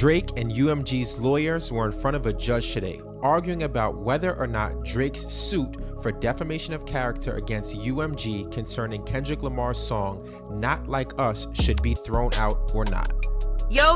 Drake and UMG's lawyers were in front of a judge today, arguing about whether or not Drake's suit for defamation of character against UMG concerning Kendrick Lamar's song Not Like Us should be thrown out or not. Yo,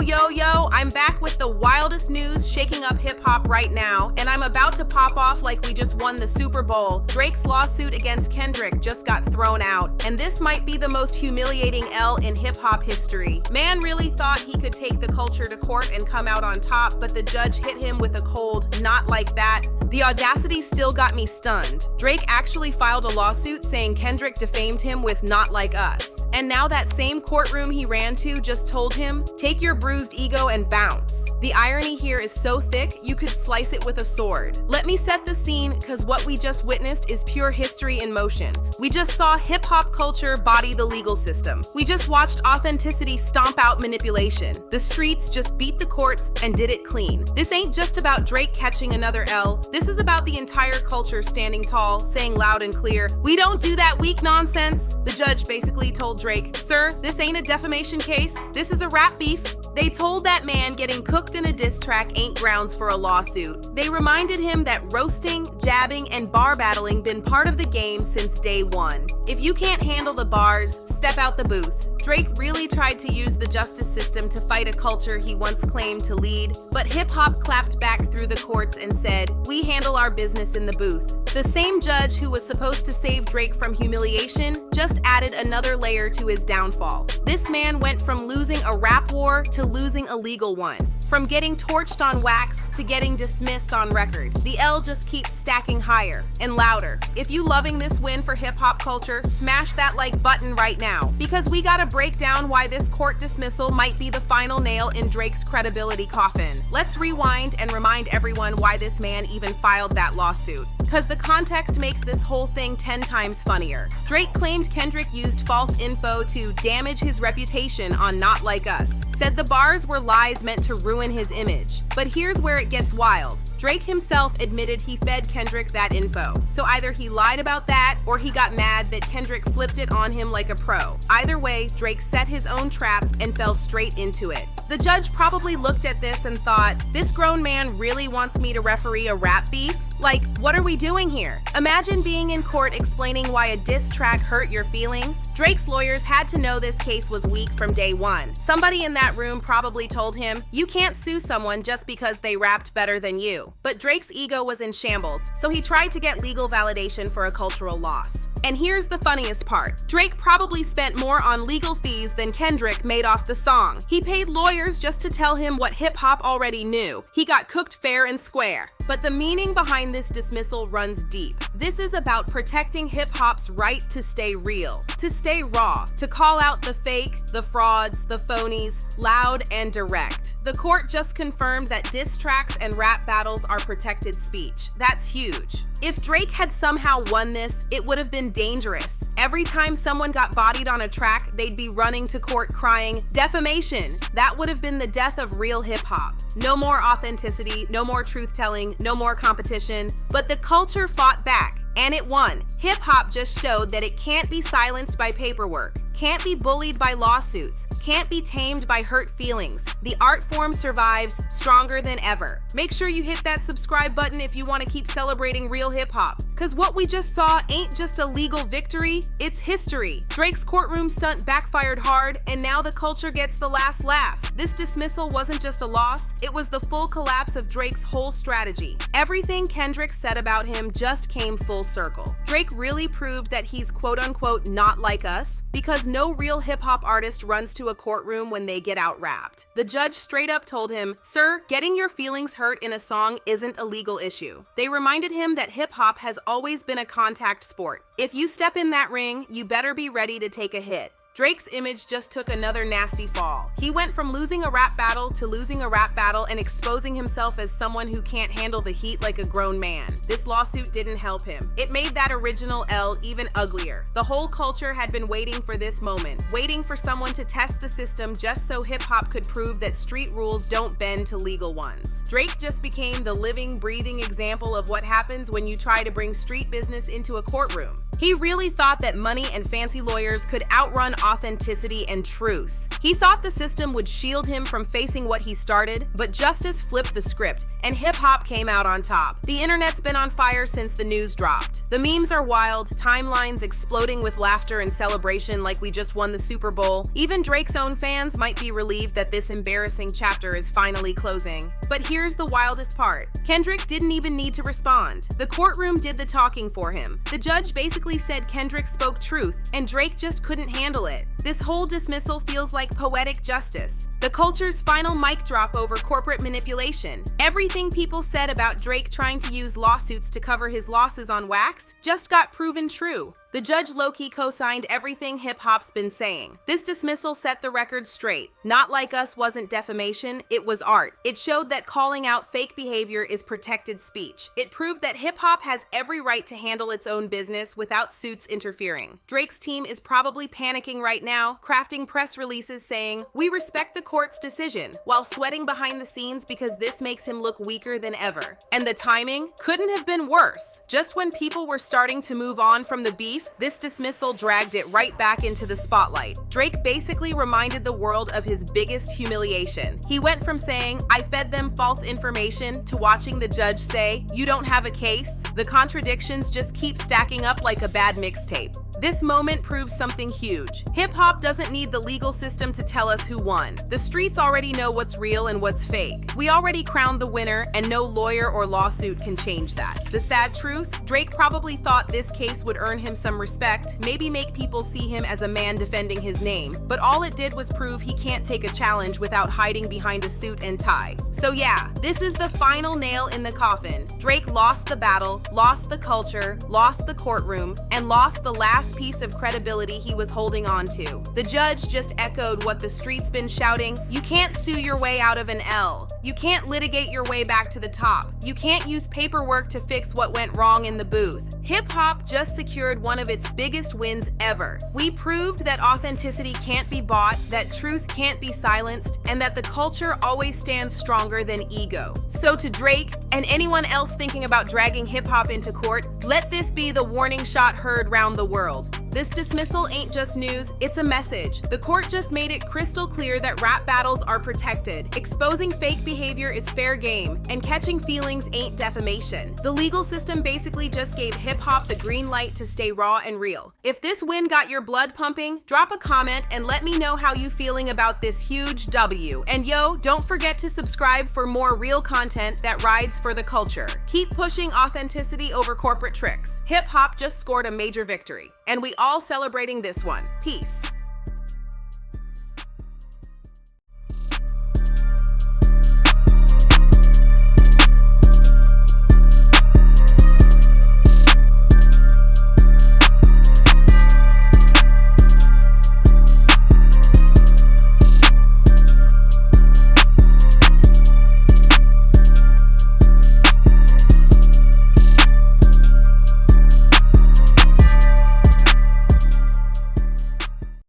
I'm back with the wildest news shaking up hip-hop right now, and I'm about to pop off like we just won the Super Bowl. Drake's lawsuit against Kendrick just got thrown out, and this might be the most humiliating L in hip-hop history. Man really thought he could take the culture to court and come out on top, but the judge hit him with a cold, not like that. The audacity still got me stunned. Drake actually filed a lawsuit saying Kendrick defamed him with Not Like Us. And now that same courtroom he ran to just told him, take your bruised ego and bounce. The irony here is so thick, you could slice it with a sword. Let me set the scene, because what we just witnessed is pure history in motion. We just saw hip-hop culture body the legal system. We just watched authenticity stomp out manipulation. The streets just beat the courts and did it clean. This ain't just about Drake catching another L. This is about the entire culture standing tall, saying loud and clear, we don't do that weak nonsense. The judge basically told Drake, sir, this ain't a defamation case, this is a rap beef. They told that man getting cooked in a diss track ain't grounds for a lawsuit. They reminded him that roasting, jabbing, and bar battling been part of the game since day one. If you can't handle the bars, step out the booth. Drake really tried to use the justice system to fight a culture he once claimed to lead, but hip-hop clapped back through the courts and said, we handle our business in the booth. The same judge who was supposed to save Drake from humiliation just added another layer to his downfall. This man went from losing a rap war to losing a legal one. From getting torched on wax to getting dismissed on record, the L just keeps stacking higher and louder. If you loving this win for hip-hop culture, smash that like button right now, because we gotta break down why this court dismissal might be the final nail in Drake's credibility coffin. Let's rewind and remind everyone why this man even filed that lawsuit, because the context makes this whole thing 10 times funnier. Drake claimed Kendrick used false info to damage his reputation on Not Like Us, said the bars were lies meant to ruin his image. But here's where it gets wild. Drake himself admitted he fed Kendrick that info. So either he lied about that or he got mad that Kendrick flipped it on him like a pro. Either way, Drake set his own trap and fell straight into it. The judge probably looked at this and thought, this grown man really wants me to referee a rap beef? Like, what are we doing here? Imagine being in court explaining why a diss track hurt your feelings. Drake's lawyers had to know this case was weak from day one. Somebody in that room probably told him, you can't sue someone just because they rapped better than you. But Drake's ego was in shambles, so he tried to get legal validation for a cultural loss. And here's the funniest part. Drake probably spent more on legal fees than Kendrick made off the song. He paid lawyers just to tell him what hip-hop already knew. He got cooked fair and square. But the meaning behind this dismissal runs deep. This is about protecting hip-hop's right to stay real, to stay raw, to call out the fake, the frauds, the phonies, loud and direct. The court just confirmed that diss tracks and rap battles are protected speech. That's huge. If Drake had somehow won this, it would have been dangerous. Every time someone got bodied on a track, they'd be running to court crying, defamation. That would have been the death of real hip-hop. No more authenticity, no more truth-telling, no more competition. But the culture fought back, and it won. Hip-hop just showed that it can't be silenced by paperwork, can't be bullied by lawsuits, can't be tamed by hurt feelings. The art form survives stronger than ever. Make sure you hit that subscribe button if you want to keep celebrating real hip-hop, because what we just saw ain't just a legal victory, it's history. Drake's courtroom stunt backfired hard, and now the culture gets the last laugh. This dismissal wasn't just a loss, it was the full collapse of Drake's whole strategy. Everything Kendrick said about him just came full circle. Drake really proved that he's quote-unquote not like us, because no real hip-hop artist runs to a courtroom when they get out-rapped. The judge straight up told him, sir, getting your feelings hurt in a song isn't a legal issue. They reminded him that hip-hop has always been a contact sport. If you step in that ring, you better be ready to take a hit. Drake's image just took another nasty fall. He went from losing a rap battle to losing a rap battle and exposing himself as someone who can't handle the heat like a grown man. This lawsuit didn't help him. It made that original L even uglier. The whole culture had been waiting for this moment, waiting for someone to test the system just so hip-hop could prove that street rules don't bend to legal ones. Drake just became the living, breathing example of what happens when you try to bring street business into a courtroom. He really thought that money and fancy lawyers could outrun authenticity and truth. He thought the system would shield him from facing what he started, but justice flipped the script, and hip-hop came out on top. The internet's been on fire since the news dropped. The memes are wild, timelines exploding with laughter and celebration like we just won the Super Bowl. Even Drake's own fans might be relieved that this embarrassing chapter is finally closing. But here's the wildest part. Kendrick didn't even need to respond. The courtroom did the talking for him. The judge basically said Kendrick spoke truth, and Drake just couldn't handle it. This whole dismissal feels like poetic justice. The culture's final mic drop over corporate manipulation. Everything people said about Drake trying to use lawsuits to cover his losses on wax just got proven true. The judge low-key co-signed everything hip-hop's been saying. This dismissal set the record straight. Not Like Us wasn't defamation, it was art. It showed that calling out fake behavior is protected speech. It proved that hip-hop has every right to handle its own business without suits interfering. Drake's team is probably panicking right now, crafting press releases saying, "We respect the court's decision," while sweating behind the scenes because this makes him look weaker than ever. And the timing couldn't have been worse. Just when people were starting to move on from the beef, this dismissal dragged it right back into the spotlight. Drake basically reminded the world of his biggest humiliation. He went from saying, "I fed them false information," to watching the judge say, "You don't have a case." The contradictions just keep stacking up like a bad mixtape. This moment proves something huge. Hip-hop doesn't need the legal system to tell us who won. The streets already know what's real and what's fake. We already crowned the winner, and no lawyer or lawsuit can change that. The sad truth? Drake probably thought this case would earn him some respect, maybe make people see him as a man defending his name, but all it did was prove he can't take a challenge without hiding behind a suit and tie. So yeah, this is the final nail in the coffin. Drake lost the battle, lost the culture, lost the courtroom, and lost the last piece of credibility he was holding on to. The judge just echoed what the street's been shouting: you can't sue your way out of an L. You can't litigate your way back to the top. You can't use paperwork to fix what went wrong in the booth. Hip-hop just secured one of its biggest wins ever. We proved that authenticity can't be bought, that truth can't be silenced, and that the culture always stands stronger than ego. So to Drake and anyone else thinking about dragging hip-hop into court, let this be the warning shot heard round the world. This dismissal ain't just news, it's a message. The court just made it crystal clear that rap battles are protected. Exposing fake behavior is fair game, and catching feelings ain't defamation. The legal system basically just gave hip-hop the green light to stay raw and real. If this win got your blood pumping, drop a comment and let me know how you feeling about this huge W. And yo, don't forget to subscribe for more real content that rides for the culture. Keep pushing authenticity over corporate tricks. Hip-hop just scored a major victory, and we all celebrating this one. Peace.